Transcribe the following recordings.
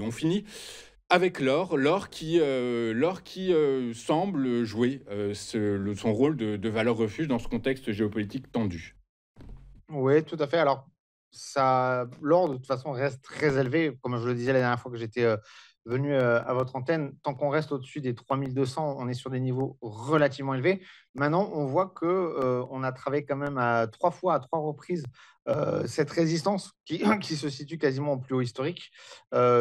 On finit avec l'or qui semble jouer son rôle de valeur refuge dans ce contexte géopolitique tendu. Oui, tout à fait. Alors, ça l'or, de toute façon, reste très élevé. Comme je le disais la dernière fois que j'étais, venu, à votre antenne, tant qu'on reste au-dessus des 3 200, on est sur des niveaux relativement élevés. Maintenant, on voit que, on a travaillé quand même à 3 fois, à 3 reprises, cette résistance qui qui se situe quasiment au plus haut historique,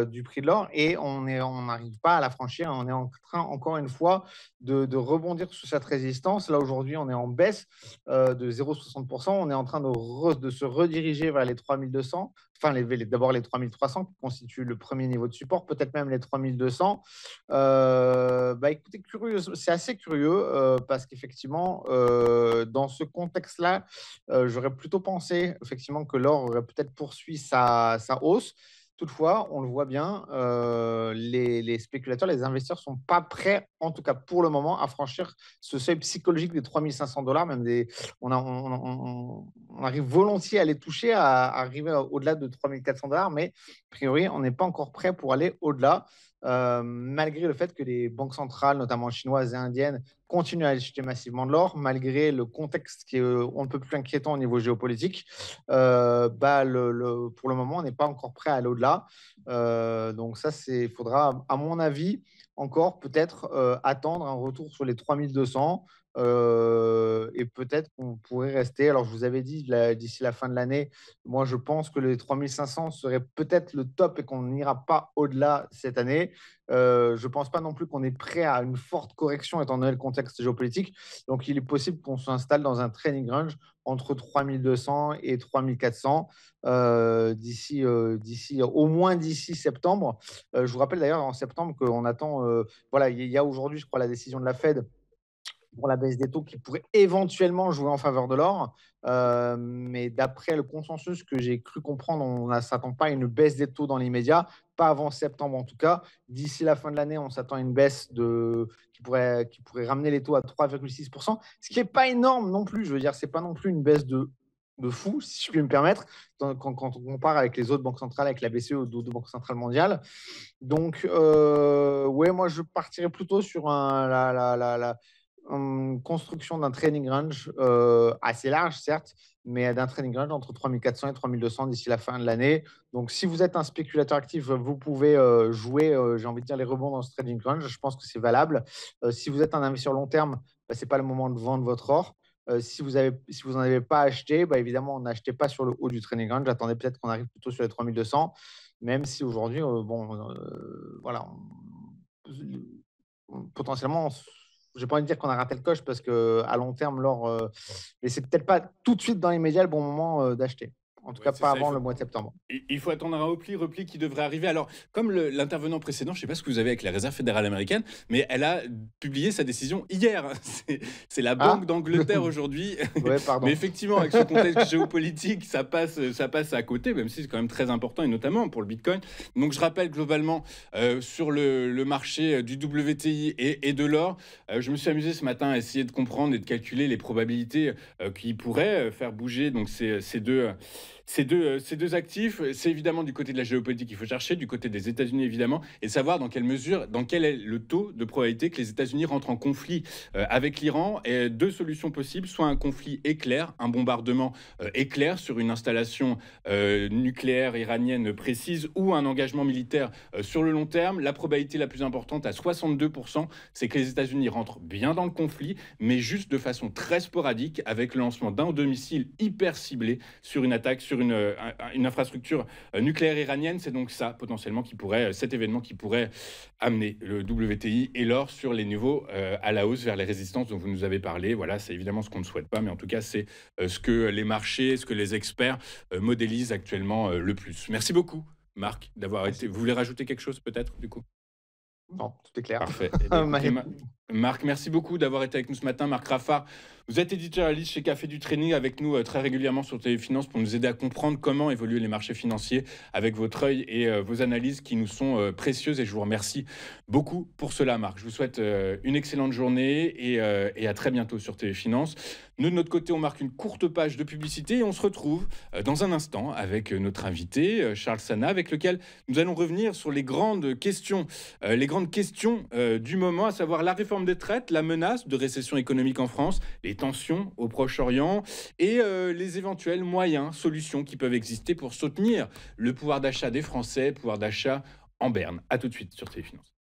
du prix de l'or, et on n'arrive pas à la franchir. On est en train, encore une fois, de rebondir sur cette résistance. Là, aujourd'hui, on est en baisse, de 0,60. On est en train de se rediriger vers les 3 200, enfin d'abord les 3 300 qui constituent le premier niveau de support, peut-être même les 3 200. Bah, écoutez, curieux, c'est assez curieux, parce qu'effectivement, dans ce contexte-là, j'aurais plutôt pensé effectivement que l'or aurait peut-être poursuivi sa hausse. Toutefois, on le voit bien, les spéculateurs, les investisseurs sont pas prêts, en tout cas pour le moment, à franchir ce seuil psychologique des 3 500 $. Même on arrive volontiers à les toucher, à arriver au-delà de 3 400 $, mais a priori, on n'est pas encore prêt pour aller au-delà, malgré le fait que les banques centrales, notamment chinoises et indiennes, continuent à acheter massivement de l'or, malgré le contexte qui est on ne peut plus inquiétant au niveau géopolitique. Bah, pour le moment, on n'est pas encore prêt à aller au-delà. Donc ça, il faudra, à mon avis, encore peut-être attendre un retour sur les 3 200, et peut-être qu'on pourrait rester. Alors, je vous avais dit d'ici la fin de l'année, moi, je pense que les 3 500 serait peut-être le top et qu'on n'ira pas au-delà cette année. Je ne pense pas non plus qu'on est prêt à une forte correction étant donné le contexte géopolitique. Donc, il est possible qu'on s'installe dans un trading range entre 3 200 et 3 400, au moins d'ici septembre. Je vous rappelle d'ailleurs en septembre qu'on attend, voilà, il y a aujourd'hui, je crois, la décision de la Fed pour la baisse des taux qui pourrait éventuellement jouer en faveur de l'or. Mais d'après le consensus que j'ai cru comprendre, on ne s'attend pas à une baisse des taux dans l'immédiat, pas avant septembre en tout cas. D'ici la fin de l'année, on s'attend à une baisse qui pourrait ramener les taux à 3,6%, ce qui n'est pas énorme non plus. Je veux dire, ce n'est pas non plus une baisse de fou, si je puis me permettre, quand on compare avec les autres banques centrales, avec la BCE ou d'autres banques centrales mondiales. Donc, ouais, moi, je partirais plutôt sur construction d'un trading range assez large, certes, mais d'un trading range entre 3 400 et 3 200 d'ici la fin de l'année. Donc, si vous êtes un spéculateur actif, vous pouvez jouer, j'ai envie de dire, les rebonds dans ce trading range. Je pense que c'est valable. Si vous êtes un investisseur long terme, bah, ce n'est pas le moment de vendre votre or. Si vous n'en avez pas acheté, bah, évidemment, n'achetez pas sur le haut du trading range. Attendez peut-être qu'on arrive plutôt sur les 3 200, même si aujourd'hui, voilà, potentiellement, j'ai pas envie de dire qu'on a raté le coche parce que à long terme, l'or, mais c'est peut-être pas tout de suite dans l'immédiat le bon moment d'acheter. En tout Ouais, cas, c'est pas ça, avant le mois de septembre. il faut attendre un repli qui devrait arriver. Alors, comme l'intervenant précédent, je ne sais pas ce que vous avez avec la Réserve fédérale américaine, mais elle a publié sa décision hier. C'est la Banque Ah! d'Angleterre aujourd'hui. Ouais, Mais pardon. effectivement, avec ce contexte géopolitique, ça passe à côté, même si c'est quand même très important, et notamment pour le Bitcoin. Donc, je rappelle globalement, sur le marché du WTI et de l'or, je me suis amusé ce matin à essayer de comprendre et de calculer les probabilités qui pourraient faire bouger donc, ces deux actifs. C'est évidemment du côté de la géopolitique qu'il faut chercher, du côté des États-Unis évidemment, et savoir dans quel est le taux de probabilité que les États-Unis rentrent en conflit avec l'Iran. Et deux solutions possibles, soit un conflit éclair, un bombardement éclair sur une installation nucléaire iranienne précise, ou un engagement militaire sur le long terme. La probabilité la plus importante, à 62%, c'est que les États-Unis rentrent bien dans le conflit, mais juste de façon très sporadique, avec le lancement d'un ou deux missiles hyper ciblés sur une attaque sur une infrastructure nucléaire iranienne. C'est donc ça, potentiellement, cet événement qui pourrait amener le WTI et l'or sur les niveaux à la hausse vers les résistances dont vous nous avez parlé. Voilà, c'est évidemment ce qu'on ne souhaite pas, mais en tout cas, c'est ce que les marchés, ce que les experts modélisent actuellement le plus. Merci beaucoup, Marc, d'avoir été. Merci. Vous voulez rajouter quelque chose, peut-être, du coup? Non, tout est clair. Parfait. Eh bien, écoutez, Mais Marc, merci beaucoup d'avoir été avec nous ce matin. Marc Raffard, Vous êtes éditorialiste chez Café du Trading avec nous très régulièrement sur Téléfinance pour nous aider à comprendre comment évoluent les marchés financiers avec votre œil et vos analyses qui nous sont précieuses et je vous remercie beaucoup pour cela, Marc. Je vous souhaite une excellente journée et à très bientôt sur Téléfinance. Nous, de notre côté, on marque une courte page de publicité et on se retrouve dans un instant avec notre invité, Charles Sana, avec lequel nous allons revenir sur les grandes questions du moment, à savoir la réforme des retraites, la menace de récession économique en France, les tensions au Proche-Orient et les éventuels moyens, solutions qui peuvent exister pour soutenir le pouvoir d'achat des Français, pouvoir d'achat en berne. À tout de suite sur Téléfinance.